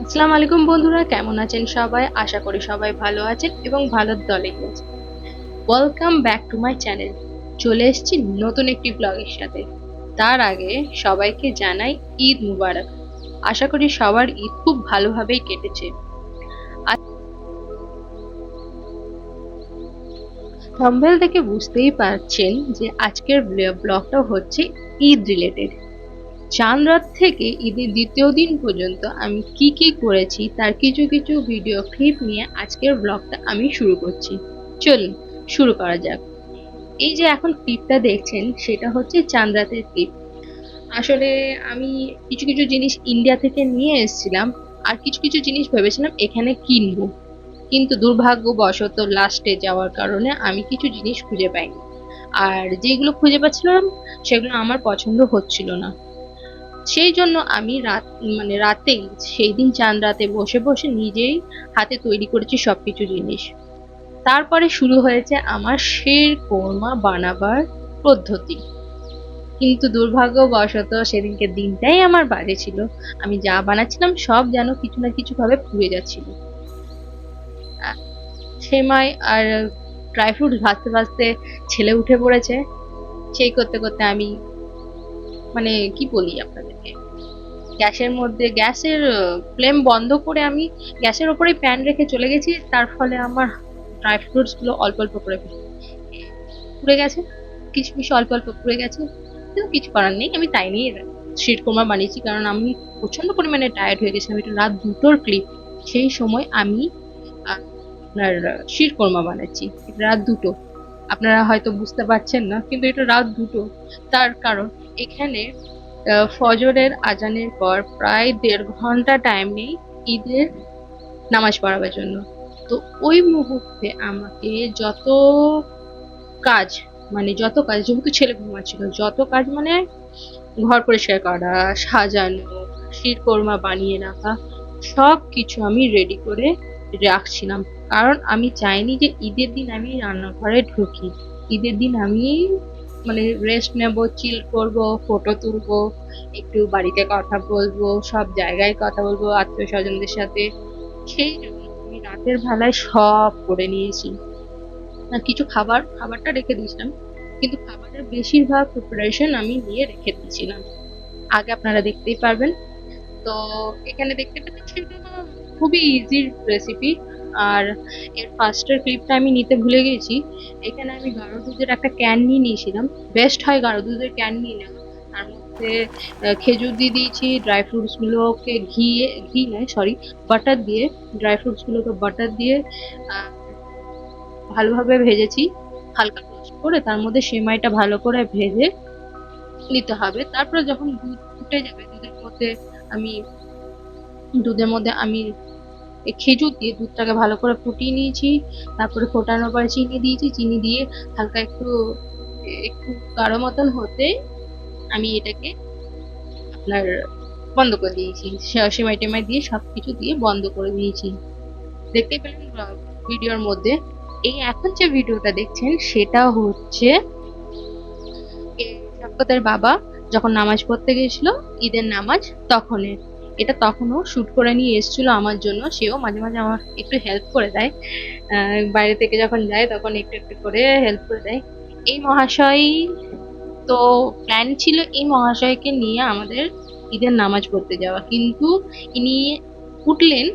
আসসালামু আলাইকুম বন্ধুরা, কেমন আছেন সবাই? আশা করি সবাই ভালো আছেন এবং ভালোর দলেই আছেন। Welcome back to my channel. চলে এসেছি নতুন একটি ব্লগের সাথে। তার আগে সবাইকে জানাই ঈদ মুবারক। আশা করি সবার ঈদ খুব ভালোভাবেই কেটেছে। থাম্বনেল থেকে বুঝতেই পারছেন যে আজকের ব্লগটা হচ্ছে ঈদ রিলেটেড। চাঁদ রাত থেকে ঈদের দ্বিতীয় দিন পর্যন্ত আমি কি কি করেছি তার কিছু কিছু ভিডিও ক্লিপ নিয়ে আজকের ব্লগটা আমি শুরু করছি। চলুন শুরু করা যাক। এই যে এখন ক্লিপটা দেখছেন সেটা হচ্ছে চাঁদ রাতের ক্লিপ। আসলে আমি কিছু কিছু জিনিস ইন্ডিয়া থেকে নিয়ে এসেছিলাম, আর কিছু কিছু জিনিস ভেবেছিলাম এখানে কিনবো, কিন্তু দুর্ভাগ্যবশত লাস্টে যাওয়ার কারণে আমি কিছু জিনিস খুঁজে পাইনি। আর যেগুলো খুঁজে পাচ্ছিলাম সেগুলো আমার পছন্দ হচ্ছিল না। সেই জন্য আমি রাতেই, সেই দিন চাঁদ রাতে বসে বসে নিজেই হাতে তৈরি করেছি সবকিছু জিনিস। তারপরে শুরু হয়েছে আমার শির কোরমা বানাবার পদ্ধতি। কিন্তু দুর্ভাগ্যবশত সেদিনকে দিনটাই আমার বাজে ছিল। আমি যা বানাচ্ছিলাম সব যেন কিছু না কিছু ভাবে পুড়ে যাচ্ছিল। আহ, সেমাই আর ড্রাই ফ্রুট ভাজতে ভাজতে ছেলে উঠে পড়েছে। সেই করতে করতে আমি, কি বলি আপনাদেরকে, গ্যাসের ফ্লেম বন্ধ করে আমি গ্যাসের ওপরেই প্যান রেখে চলে গেছি। তার ফলে আমার ড্রাই ফ্রুটস গুলো অল্প অল্প করে পুড়ে গেছে, কিশমিশ অল্প অল্প পুড়ে গেছে। কিন্তু কিছু করার নেই, আমি তাই নিয়ে শিরকোমা বানিয়েছি, কারণ আমি প্রচন্ড পরিমাণে টায়ার্ড হয়ে গেছিলাম। এটা রাত 2টোর ক্লিপ। সেই সময় আমি আপনার শিরকোরমা বানাচ্ছি। এটা রাত 2টো। আপনারা হয়তো বুঝতে পারছেন না, কিন্তু এটা রাত 2টো। তার কারণ এখানে ফজরের আজানের পর প্রায় 1.5 ঘন্টা টাইম নেই ঈদের নামাজ পড়াবার জন্য। তো ওই মুহূর্তে আমাকে কাজ যত কাজ, যেহেতু ছেলে ঘুমাচ্ছিল, যত কাজ ঘর পরিষ্কার করা, সাজানো, শিরকোরমা বানিয়ে রাখা, সব কিছু আমি রেডি করে রাখছিলাম। কারণ আমি চাইনি যে ঈদের দিন আমি রান্নাঘরে ঢুকি। ঈদের দিন আমি রেস্ট নেব, চিল করব, ফটো তুলবো, একটু বাড়িতে কথা বলবো, সব জায়গায় কথা বলবো আত্মীয় স্বজনদের সাথে। সেই জন্য আমি রাতের বেলায় সব করে নিয়েছি। আর কিছু খাবারটা রেখে দিয়েছিলাম, কিন্তু খাবারের বেশিরভাগ প্রিপারেশন আমি নিয়ে রেখে দিয়েছিলাম। আগে আপনারা দেখতেই পারবেন। তো এখানে দেখতে পাচ্ছেন সেটা খুবই ইজি রেসিপি। আর এর ফার্স্টের ক্লিপটা আমি নিতে ভুলে গেছি। এখানে আমি গাঢ় দুধের একটা ক্যান নিয়ে নিয়েছিলাম। বেস্ট হয় গাঢ় দুধের ক্যান নিয়ে নেওয়া। তার মধ্যে খেজুর দিয়ে দিয়েছি, ড্রাই ফ্রুটস গুলোকে ঘি নয় সরি, বাটার দিয়ে, ড্রাই ফ্রুটস গুলোকে বাটার দিয়ে আহ, ভালোভাবে ভেজেছি। হালকা রোস্ট করে তার মধ্যে সেমাইটা ভালো করে ভেজে নিতে হবে। তারপরে যখন দুধ ফুটে যাবে, আমি দুধের মধ্যে এই খেজুর দিয়ে দুধটাকে ভালো করে ফুটিয়ে নিয়েছি। তারপরে ফোটানোর পরে চিনি দিয়েছি। চিনি দিয়ে হালকা একটু একটু গাঢ় মতন হতে আমি এটাকে আপনার বন্ধ করে দিয়েছি। সেমাই টেমাই দিয়ে সবকিছু দিয়ে বন্ধ করে দিয়েছি। দেখতেই পেলেন ভিডিওর মধ্যে। এই এখন যে ভিডিওটা দেখছেন সেটা হচ্ছে শওকতের বাবা যখন নামাজ পড়তে গেছিল, ঈদের নামাজ, তখনের। এটা তখনও শুট করে নিয়ে এসেছিল আমার জন্য। সেও মাঝে মাঝে আমার একটু হেল্প করে দেয়। বাইরে থেকে যখন যায় তখন একটু একটু করে হেল্প করে দেয় এই মহাশয়। তো প্ল্যান ছিল এই মহাশয়কে নিয়ে আমাদের ঈদের নামাজ পড়তে যাওয়া, কিন্তু ইনি উঠলেন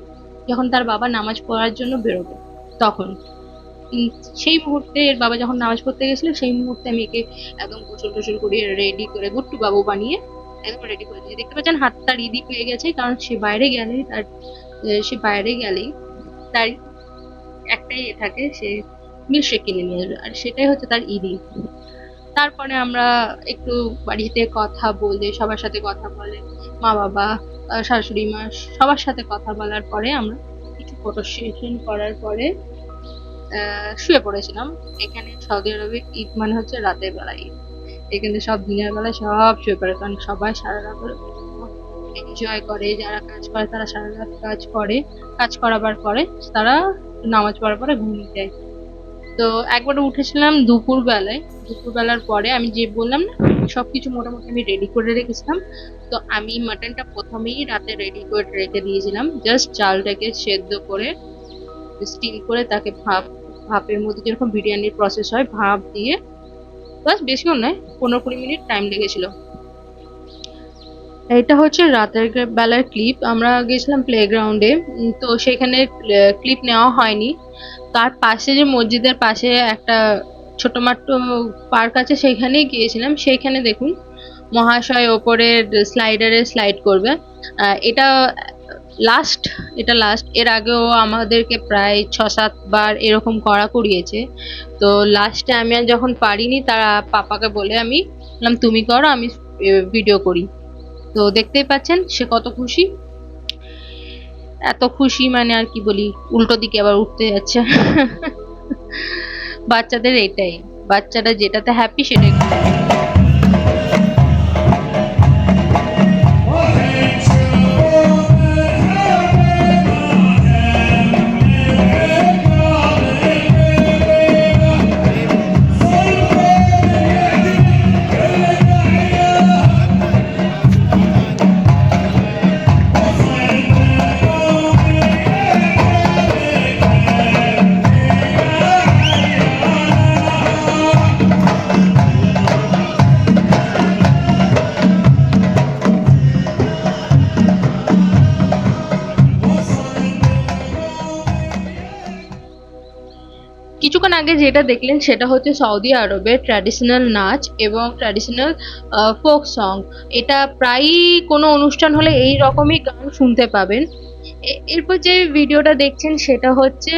যখন তার বাবা নামাজ পড়ার জন্য বেরোবে তখন। উম, সেই মুহূর্তে এর বাবা যখন নামাজ পড়তে গেছিল, সেই মুহূর্তে আমি একে একদম গোসল টোসল করিয়ে রেডি করে গুট্টু বাবু বানিয়ে একদম রেডি করে দিয়েছি। দেখতে পাচ্ছেন হাতটা রিদি পেয়ে গেছে, কারণ সে বাইরে গেলেই তার একটাই থাকে, সে মিল্কশেক কিনে নিয়ে আসবে, আর সেটাই হচ্ছে তার ঈদি। তারপরে আমরা একটু বাড়িতে কথা বলে, সবার সাথে কথা বলে, মা বাবা, শাশুড়ি মা, সবার সাথে কথা বলার পরে আমরা কিছু ফটো সেশন করার পরে শুয়ে পড়েছিলাম। এখানে সৌদি আরবে ঈদ মানে হচ্ছে রাতের বেলা ঈদ। এখানে সব দিনের বেলায় সব শুয়ে পড়ে, কারণ সবাই সারা রাত এনজয় করে। যারা কাজ করে তারা সারা রাত কাজ করে, কাজ করাবার পরে তারা নামাজ পড়ার পরে ঘুমিয়ে যায়। তো একবার উঠেছিলাম দুপুর বেলার পরে, আমি যে বললাম না সবকিছু মোটামুটি আমি রেডি করে রেখেছিলাম। তো আমি মাটনটা প্রথমেই রাতে রেডি করে রেখে দিয়েছিলাম, জাস্ট চালটাকে সেদ্ধ করে স্টিম করে তাকে ভাপের মধ্যে যেরকম বিরিয়ানির প্রসেস হয় ভাপ দিয়ে, বাস বেশিও নয়, 15-20 মিনিট টাইম লেগেছিল। এটা হচ্ছে রাতের বেলার ক্লিপ। আমরা গেছিলাম প্লেগ্রাউন্ডে, তো সেখানে ক্লিপ নেওয়া হয়নি। তার পাশে যে মসজিদের পাশে একটা ছোটমাট্ট পার্ক আছে, সেখানেই গিয়েছিলাম। সেইখানে দেখুন মহাশয় ওপরে স্লাইডারে স্লাইড করবে। এটা লাস্ট, এর আগেও আমাদেরকে প্রায় 6-7 বার এরকম করিয়েছে। তো লাস্টে আমি আর যখন পারিনি, তারা পাপাকে বলে আমি বললাম তুমি করো, আমি ভিডিও করি। তো দেখতেই পাচ্ছেন সে কত খুশি, এত খুশি মানে আর কি বলি, উল্টো দিকে আবার উঠতে যাচ্ছে। বাচ্চাদের এটাই, বাচ্চারা যেটাতে হ্যাপি সেটাই। কিছুক্ষণ আগে যেটা দেখলেন সেটা হচ্ছে সৌদি আরবের ট্র্যাডিশনাল নাচ এবং ট্র্যাডিশনাল ফোক সং। এটা প্রায়ই কোনো অনুষ্ঠান হলে এই রকমই গান শুনতে পাবেন। এরপর যে ভিডিওটা দেখছেন সেটা হচ্ছে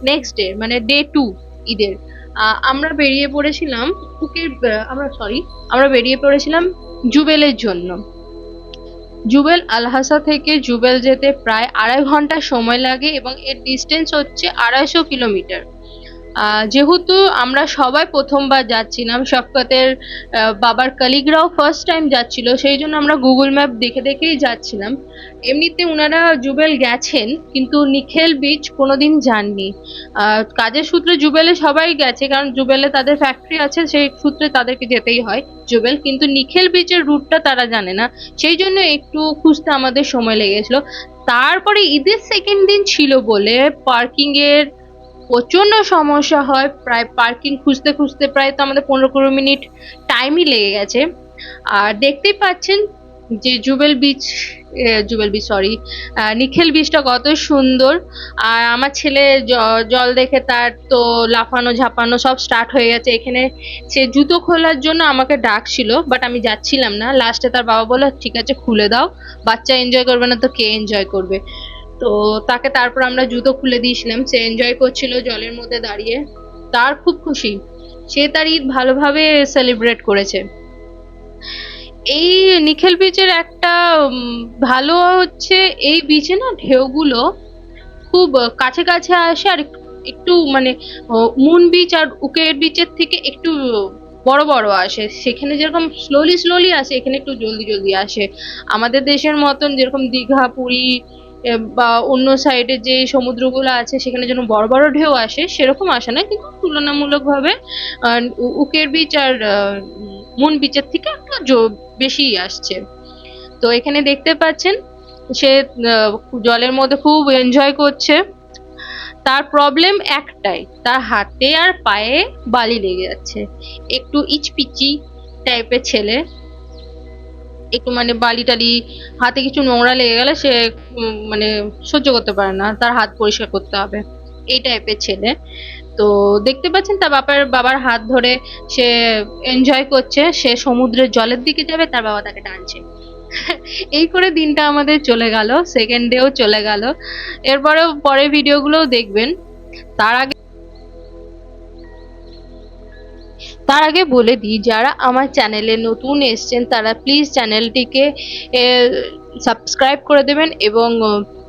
নেক্সট ডে, মানে ডে 2 ঈদের। আমরা বেরিয়ে পড়েছিলাম আমরা বেরিয়ে পড়েছিলাম জুবেলের জন্য। জুবেল আলহাসা থেকে জুবেল যেতে প্রায় 2.5 ঘন্টা সময় লাগে এবং এর ডিস্টেন্স হচ্ছে 250 কিলোমিটার। যেহেতু আমরা সবাই প্রথমবার যাচ্ছিলাম, শফকতের বাবার কলিগরাও ফার্স্ট টাইম যাচ্ছিল, সেই জন্য আমরা গুগল ম্যাপ দেখে দেখেই যাচ্ছিলাম। এমনিতে ওনারা জুবেল গেছেন কিন্তু নিখেল বিচ কোনোদিন যাননি। কাজের সূত্রে জুবেলে সবাই গেছে, কারণ জুবেলে তাদের ফ্যাক্টরি আছে, সেই সূত্রে তাদেরকে যেতেই হয় জুবেল, কিন্তু নিখেল বিচের রুটটা তারা জানে না, সেই জন্য একটু খুঁজতে আমাদের সময় লেগেছিল। তারপরে ঈদের সেকেন্ড দিন ছিল বলে পার্কিং এর প্রচন্ড সমস্যা হয়, প্রায় পার্কিং খুঁজতে খুঁজতে প্রায় তো আমাদের 15-20 মিনিট টাইমই লেগে গেছে। আর দেখতেই পাচ্ছেন যে নিখেল বিচটা কত সুন্দর। আর আমার ছেলে জল দেখে তার তো লাফানো ঝাপানো সব স্টার্ট হয়ে গেছে। এখানে সে জুতো খোলার জন্য আমাকে ডাকছিল, বাট আমি যাচ্ছিলাম না। লাস্টে তার বাবা বলল ঠিক আছে খুলে দাও, বাচ্চা এনজয় করবে না তো কে এনজয় করবে। তো তাকে তারপর আমরা জুতো খুলে দিয়েছিলাম, সে এনজয় করছিল জলের মধ্যে দাঁড়িয়ে। তার খুব খুশি, সে তার ঈদ ভালোভাবে সেলিব্রেট করেছে। এই নিখেল বিচের একটা ভালো হচ্ছে এই বিচে না ঢেউগুলো খুব কাছে কাছে আসে, আর একটু মানে মুন বিচ আর উকের বিচের থেকে একটু বড় বড় আসে। সেখানে যেরকম স্লোলি স্লোলি আসে, এখানে একটু জলদি জলদি আসে। আমাদের দেশের মতন যেরকম দীঘা পুরী বা অন্য সাইডে যে সমুদ্রগুলো আছে সেখানে যেন বড় বড় ঢেউ আসে, সেরকম আসে না, কিন্তু তুলনামূলকভাবে উকের বিচ আর মুন বিচের থেকে একটু বেশি আসছে। তো এখানে দেখতে পাচ্ছেন সে জলের মধ্যে খুব এনজয় করছে। তার প্রবলেম একটাই, তার হাতে আর পায়ে বালি লেগে যাচ্ছে। একটু ইচপিচি টাইপের ছেলে, একটু মানে বালি টালি হাতে কিছু নোংরা লেগে গেলে সে মানে সহ্য করতে পারে না, তার হাত পরিষ্কার করতে হবে, এই টাইপের ছেলে। তো দেখতে পাচ্ছেন তার বাবার হাত ধরে সে এনজয় করছে, সে সমুদ্রের জলের দিকে যাবে, তার বাবা তাকে টানছে। এই করে দিনটা আমাদের চলে গেল, সেকেন্ড ডেও চলে গেল। এরপরেও পরের ভিডিওগুলোও দেখবেন। তার আগে বলে দিই, যারা আমার চ্যানেলে নতুন এসছেন তারা প্লিজ চ্যানেলটিকে সাবস্ক্রাইব করে দেবেন এবং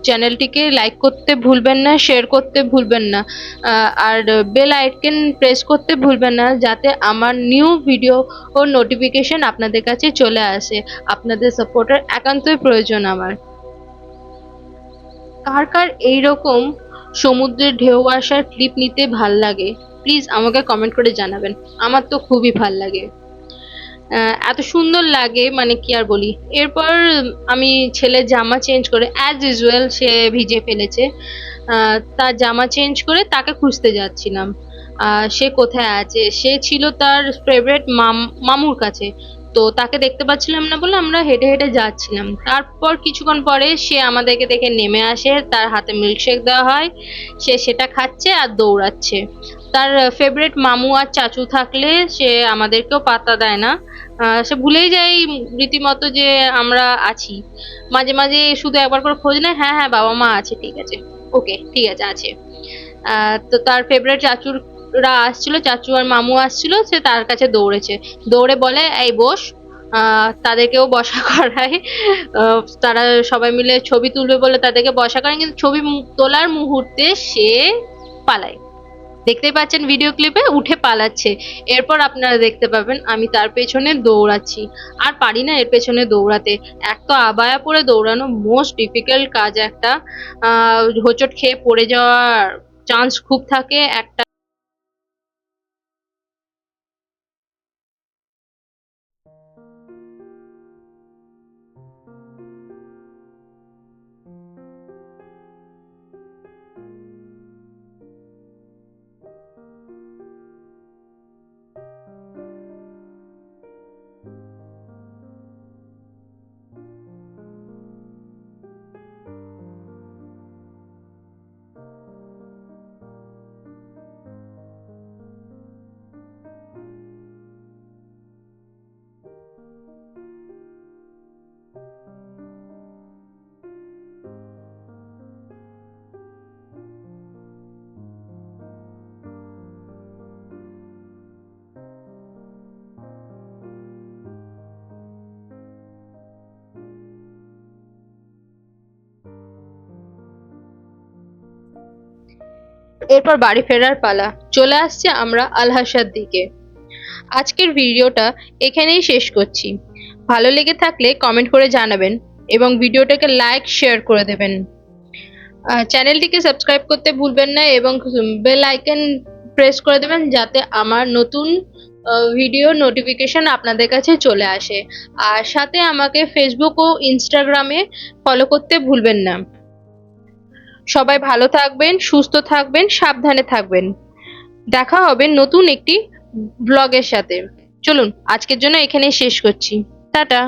চ্যানেলটিকে লাইক করতে ভুলবেন না, শেয়ার করতে ভুলবেন না, আর বেল আইকন প্রেস করতে ভুলবেন না, যাতে আমার নিউ ভিডিও ও নোটিফিকেশন আপনাদের কাছে চলে আসে। আপনাদের সাপোর্টের একান্তই প্রয়োজন আমার। কার কার এইরকম সমুদ্রের ঢেউ আসার ক্লিপ নিতে ভাল লাগে প্লিজ আমাকে কমেন্ট করে জানাবেন, আমার তো খুবই ভাল লাগে। এত সুন্দর লাগে মানে কি আর বলি। এরপর আমি ছেলের জামা চেঞ্জ করে অ্যাজ ইউজুয়াল সে ভিজে ফেলেছে, তার জামা চেঞ্জ করে তাকে খুঁজতে যাচ্ছিলাম। সে কোথায় আছে, সে ছিল তার ফেভারিট মামুর কাছে। তো তাকে দেখতে পাচ্ছিলাম না বলে আমরা হেঁটে হেঁটে যাচ্ছিলাম। তারপর কিছুক্ষণ পরে সে আমাদেরকে দেখে নেমে আসে, তার হাতে মিল্কশেক দেওয়া হয়, সে সেটা খাচ্ছে আর দৌড়াচ্ছে। তার ফেভারিট মামু আর চাচু থাকলে সে আমাদেরকেও পাত্তা দেয় না। সে ভুলেই যায় রীতিমতো যে আমরা আছি। মাঝে মাঝে শুধু একবার করে খোঁজ নেয়, হ্যাঁ হ্যাঁ বাবা মা আছে, ঠিক আছে, ওকে ঠিক আছে আছে। তো তার ফেভারিট চাচুরা আসছিল, চাচু আর মামু আসছিল, সে তার কাছে দৌড়েছে, দৌড়ে বলে এই বস। তাদেরকেও বসা করায়। তারা সবাই মিলে ছবি তুলবে বলে তাদেরকে বসা করেন, কিন্তু ছবি তোলার মুহূর্তে সে পালায়। দেখতেই পাচ্ছেন ভিডিও ক্লিপে উঠে পালাচ্ছে। এরপর আপনারা দেখতে পাবেন আমি তার পেছনে দৌড়াচ্ছি। আর পারি না এর পেছনে দৌড়াতে। এক তো আবায়া পরে দৌড়ানো মোস্ট ডিফিকাল্ট কাজ একটা। হোঁচট খেয়ে পড়ে যাওয়ার চান্স খুব থাকে একটা। এরপর বাড়ি ফেরার পালা। চলে আসছে আমরা আলহাসার দিকে। আজকের ভিডিওটা এখানেই শেষ করছি। ভালো লেগে থাকলে কমেন্ট করে জানাবেন এবং ভিডিওটাকে লাইক শেয়ার করে দেবেন। চ্যানেলটিকে সাবস্ক্রাইব করতে ভুলবেন না এবং বেল আইকন প্রেস করে দেবেন যাতে আমার নতুন ভিডিও নোটিফিকেশন আপনাদের কাছে চলে আসে। আর সাথে আমাকে ফেসবুক ও ইনস্টাগ্রামে ফলো করতে ভুলবেন না। সবাই ভালো থাকবেন, সুস্থ থাকবেন, সাবধানে থাকবেন। দেখা হবে নতুন একটি ব্লগের সাথে। চলুন আজকের জন্য এখানেই শেষ করছি। টাটা।